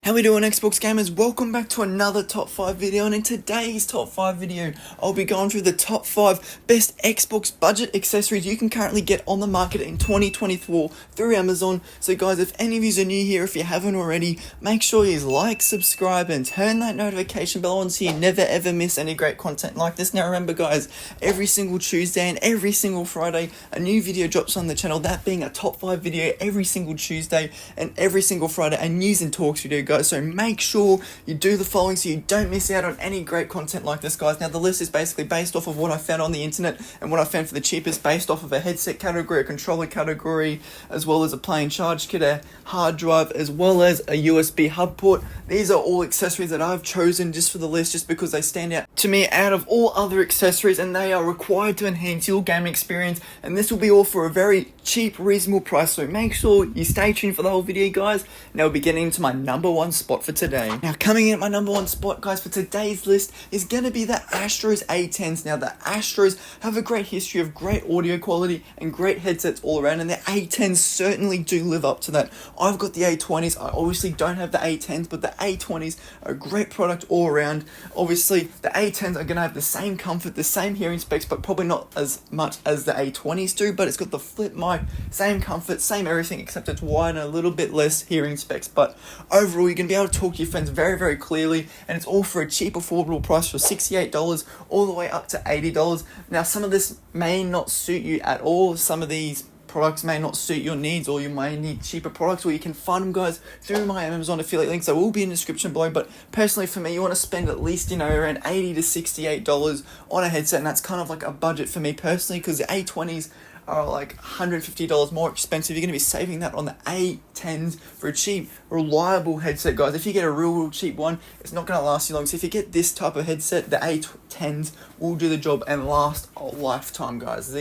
How we doing, Xbox gamers? Welcome back to another top 5 video, and in today's top 5 video I'll be going through the top 5 best Xbox budget accessories you can currently get on the market in 2024 through Amazon. So guys, if any of you are new here, if you haven't already, make sure you like, subscribe and turn that notification bell on so you never ever miss any great content like this. Now remember guys, every single Tuesday and every single Friday a new video drops on the channel, that being a top 5 video every single Tuesday and every single Friday a news and talks video, guys. So make sure you do the following so you don't miss out on any great content like this, guys. Now the list is basically based off of what I found on the internet and what I found for the cheapest, based off of a headset category, a controller category, as well as a plain charge kit, a hard drive, as well as a USB hub port. These are all accessories that I've chosen just for the list, just because they stand out to me out of all other accessories and they are required to enhance your gaming experience, and this will be all for a very cheap, reasonable price. So make sure you stay tuned for the whole video, guys. Now we'll be getting into my number one spot for today. Now coming in at my number one spot, guys, for today's list is going to be the Astros A10s. Now the Astros have a great history of great audio quality and great headsets all around, and the A10s certainly do live up to that. I've got the A20s. I obviously don't have the A10s, but the A20s are a great product all around. Obviously the A10s are going to have the same comfort, the same hearing specs, but probably not as much as the A20s do, but it's got the flip mic, same comfort, same everything, except it's wide and a little bit less hearing specs. But overall you're going to be able to talk to your friends very clearly, and it's all for a cheap, affordable price for $68 all the way up to $80. Now some of this may not suit you at all. Some of these products may not suit your needs, or you may need cheaper products, or you can find them, guys, through my Amazon affiliate links that will be in the description below. But personally for me, you want to spend at least around $80 to $68 on a headset, and that's kind of like a budget for me personally, because the A20s are like $150 more expensive. You're going to be saving that on the A10s for a cheap, reliable headset, guys. If you get a real cheap one, it's not going to last you long. So if you get this type of headset, the A10s will do the job and last a lifetime, guys.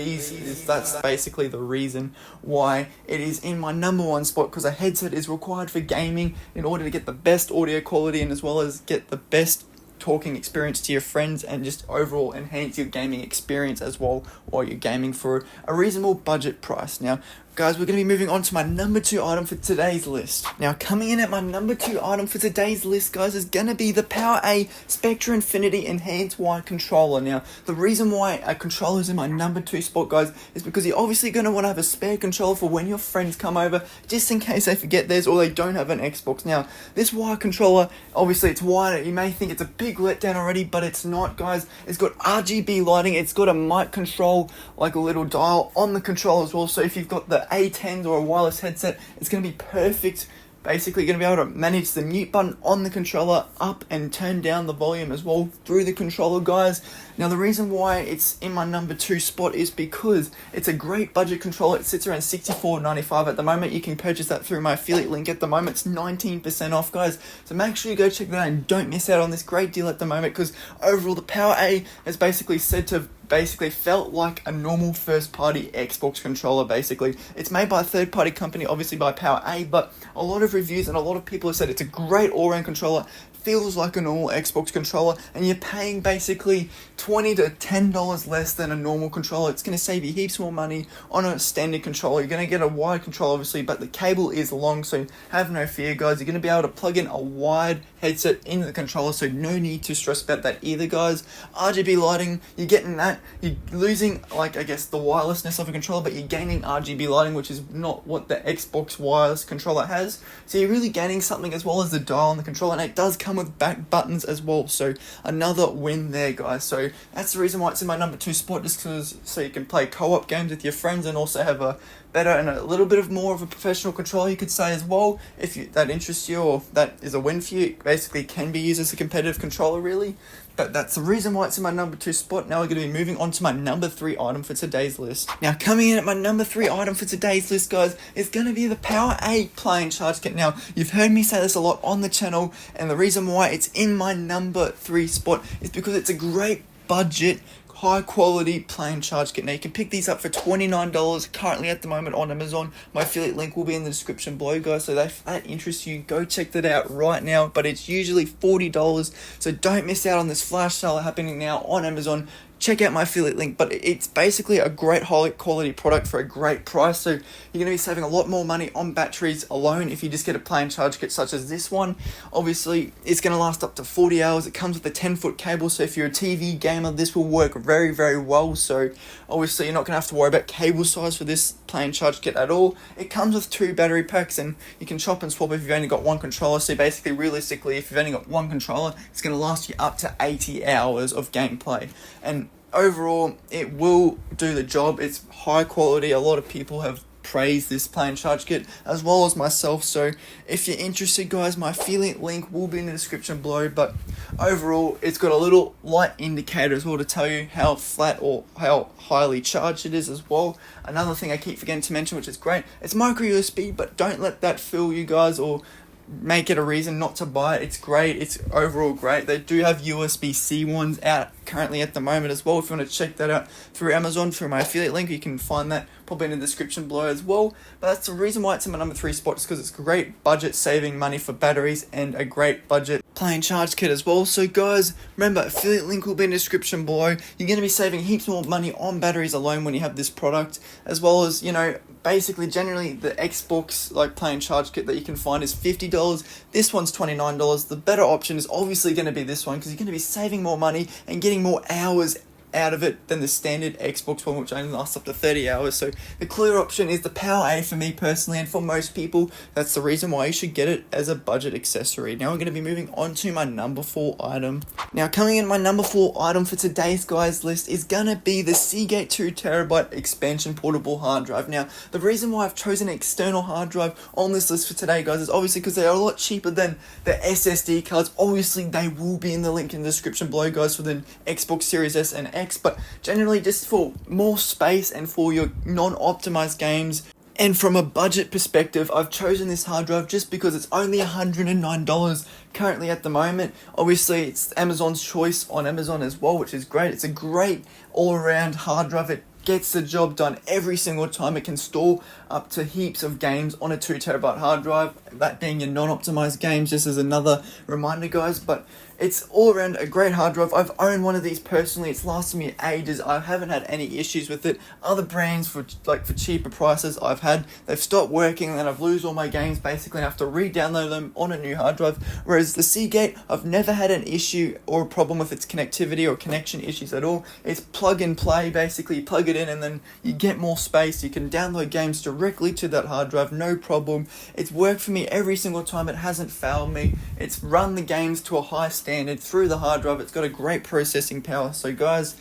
That's basically the reason why it is in my number one spot, because a headset is required for gaming in order to get the best audio quality and as well as get the best talking experience to your friends and just overall enhance your gaming experience as well while you're gaming for a reasonable budget price. Now guys, we're going to be moving on to my number 2 item for today's list. Now coming in at my number 2 item for today's list, guys, is going to be the PowerA Spectra Infinity Enhanced Wire Controller. Now the reason why a controller is in my number 2 spot, guys, is because you're obviously going to want to have a spare controller for when your friends come over, just in case they forget theirs or they don't have an Xbox. Now this wire controller, obviously it's wired. You may think it's a big letdown already, but it's not, guys. It's got RGB lighting, it's got a mic control, like a little dial on the controller as well. So if you've got the A10s or a wireless headset, it's going to be perfect. Basically, you're going to be able to manage the mute button on the controller, up and turn down the volume as well through the controller, guys. Now the reason why it's in my number 2 spot is because it's a great budget controller. It sits around $64.95 at the moment. You can purchase that through my affiliate link at the moment. It's 19% off, guys. So make sure you go check that out and don't miss out on this great deal at the moment, because overall the PowerA is basically said to felt like a normal first party Xbox controller. Basically it's made by a third party company, obviously by PowerA, but a lot of reviews and a lot of people have said it's a great all-round controller. Feels like a normal Xbox controller, and you're paying basically $20 to $10 less than a normal controller. It's going to save you heaps more money on a standard controller. You're going to get a wide controller, obviously, but the cable is long, so have no fear, guys. You're going to be able to plug in a wide headset into the controller, so no need to stress about that either, guys. RGB lighting, you're getting that. You're losing, like, I guess, the wirelessness of a controller, but you're gaining RGB lighting, which is not what the Xbox wireless controller has. So you're really gaining something, as well as the dial on the controller, and it does come with back buttons as well, so another win there, guys. So that's the reason why it's in my number 2 spot, just because so you can play co-op games with your friends and also have a better and a little bit of more of a professional controller, you could say, as well, if that interests you or that is a win for you. It basically can be used as a competitive controller, really. But that's the reason why it's in my number 2 spot. Now we're going to be moving on to my number 3 item for today's list. Now coming in at my number 3 item for today's list, guys, is going to be the PowerA plain charge kit. Now you've heard me say this a lot on the channel, and the reason why it's in my number 3 spot is because it's a great budget, high quality plain charge kit. Now you can pick these up for $29 currently at the moment on Amazon. My affiliate link will be in the description below, guys, so if that interests you, go check that out right now. But it's usually $40, so don't miss out on this flash sale happening now on Amazon. Check out my affiliate link, but it's basically a great high quality product for a great price. So you're going to be saving a lot more money on batteries alone if you just get a plain charge kit such as this one. Obviously, it's going to last up to 40 hours. It comes with a 10-foot cable, so if you're a TV gamer, this will work very, very well. So obviously, you're not going to have to worry about cable size for this plain charge kit at all. It comes with 2 battery packs, and you can chop and swap if you've only got 1 controller. So basically, realistically, if you've only got 1 controller, it's going to last you up to 80 hours of gameplay. And overall, it will do the job. It's high quality. A lot of people have praised this plain charge kit, as well as myself. So if you're interested, guys, my affiliate link will be in the description below. But overall, it's got a little light indicator as well to tell you how flat or how highly charged it is as well. Another thing I keep forgetting to mention, which is great, it's micro USB, but don't let that fool you guys or make it a reason not to buy it. It's great. It's overall great. They do have USB-C ones out currently at the moment as well. If you want to check that out through Amazon, through my affiliate link, you can find that probably in the description below as well. But that's the reason why it's in my number 3 spot, is because it's great budget saving money for batteries and a great budget plain charge kit as well. So guys, remember, affiliate link will be in the description below. You're going to be saving heaps more money on batteries alone when you have this product, as well as, you know, basically generally the Xbox like plain charge kit that you can find is $50. This one's $29. The better option is obviously going to be this one, because you're going to be saving more money and getting more hours out of it than the standard Xbox one, which only lasts up to 30 hours. So the clear option is the Power A for me personally, and for most people, that's the reason why you should get it as a budget accessory. Now we're going to be moving on to my number 4 item. Now coming in my number 4 item for today's guys list is going to be the Seagate 2TB expansion portable hard drive. Now the reason why I've chosen an external hard drive on this list for today, guys, is obviously because they are a lot cheaper than the SSD cards. Obviously they will be in the link in the description below, guys, for the Xbox Series S and X, but generally just for more space and for your non-optimized games. And from a budget perspective, I've chosen this hard drive just because it's only $109 currently at the moment. Obviously, it's Amazon's choice on Amazon as well, which is great. It's a great all-around hard drive. It gets the job done every single time. It can store up to heaps of games on a 2TB hard drive, that being your non-optimized games, just as another reminder, guys. But it's all around a great hard drive. I've owned one of these personally. It's lasted me ages. I haven't had any issues with it. Other brands for cheaper prices they've stopped working, and then I've lose all my games basically and have to re-download them on a new hard drive. Whereas the Seagate, I've never had an issue or a problem with its connectivity or connection issues at all. It's plug and play basically. You plug it in and then you get more space. You can download games directly to that hard drive, no problem. It's worked for me every single time. It hasn't failed me. It's run the games to a high standard through the hard drive. It's got a great processing power. So guys,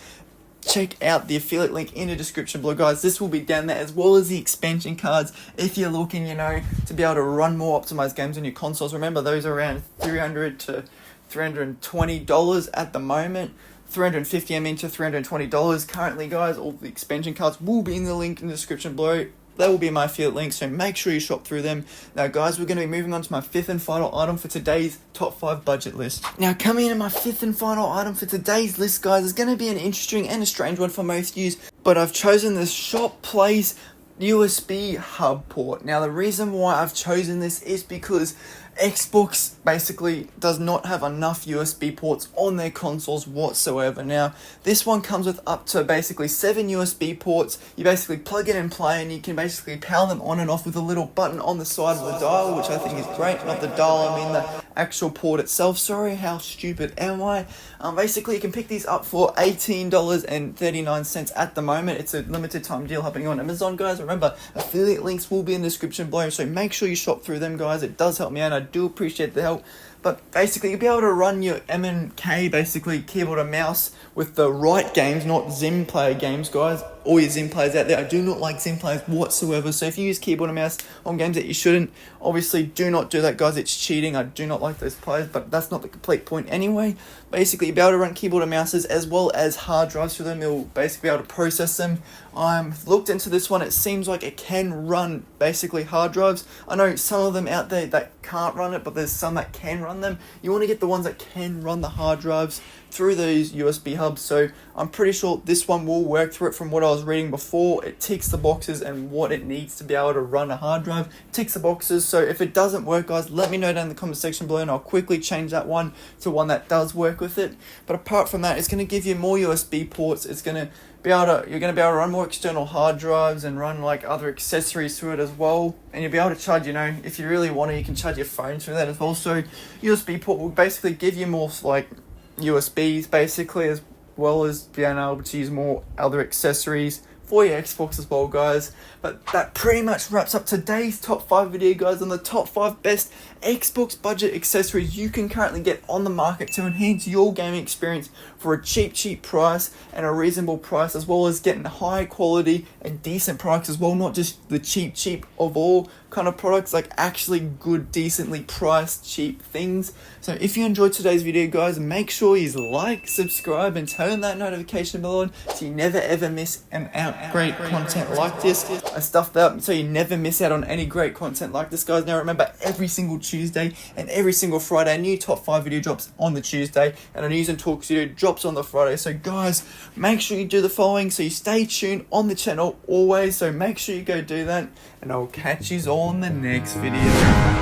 check out the affiliate link in the description below, guys. This will be down there, as well as the expansion cards if you're looking, to be able to run more optimized games on your consoles. Remember, those are around $300 to $320 at the moment. $350 to $320 currently, guys. All the expansion cards will be in the link in the description below. They will be in my affiliate link, so make sure you shop through them. Now, guys, we're going to be moving on to my 5th and final item for today's top 5 budget list. Now, coming in my 5th and final item for today's list, guys, is going to be an interesting and a strange one for most use, but I've chosen the Shopplease USB Hub Port. Now, the reason why I've chosen this is because Xbox basically does not have enough USB ports on their consoles whatsoever. Now, this one comes with up to basically 7 USB ports. You basically plug in and play, and you can basically power them on and off with a little button on the side of the dial, which I think is great. Not the dial, I mean the actual port itself. Sorry, how stupid am I? Basically, you can pick these up for $18.39 at the moment. It's a limited time deal happening on Amazon, guys. Remember, affiliate links will be in the description below, so make sure you shop through them, guys. It does help me out. I do appreciate the help. But basically, you'll be able to run your M&K, basically keyboard and mouse, with the right games, not Zim player games, guys, all your Zim players out there. I do not like Zim players whatsoever. So if you use keyboard and mouse on games that you shouldn't, obviously do not do that, guys. It's cheating. I do not like those players, but that's not the complete point anyway. Basically, you'll be able to run keyboard and mouses as well as hard drives through them. You'll basically be able to process them. I've looked into this one. It seems like it can run basically hard drives. I know some of them out there that can't run it, but there's some that can run them. You want to get the ones that can run the hard drives through these USB hubs. So I'm pretty sure this one will work through it. From what I was reading before, it ticks the boxes and what it needs to be able to run a hard drive ticks the boxes. So if it doesn't work, guys, let me know down in the comment section below and I'll quickly change that one to one that does work with it. But apart from that, it's going to give you more USB ports. It's going to be able to, you're going to be able to run more external hard drives and run like other accessories through it as well. And you'll be able to charge, you know, if you really want to, you can charge your phone through that as well. So USB port will basically give you more like USBs basically, as well as being able to use more other accessories for your Xbox as well, guys. But that pretty much wraps up today's top 5 video, guys, on the top 5 best Xbox budget accessories you can currently get on the market to enhance your gaming experience for a cheap price and a reasonable price, as well as getting high quality and decent products as well, not just the cheap of all kind of products, like actually good, decently priced, cheap things. So if you enjoyed today's video, guys, make sure you like, subscribe, and turn that notification bell on so you never ever miss great content like this. I stuffed that up so you never miss out on any great content like this, guys. Now remember, every single Tuesday and every single Friday, a new top 5 video drops on the Tuesday, and a news and talks video drops on the Friday. So guys, make sure you do the following so you stay tuned on the channel always. So make sure you go do that, and I'll catch you all in the next video.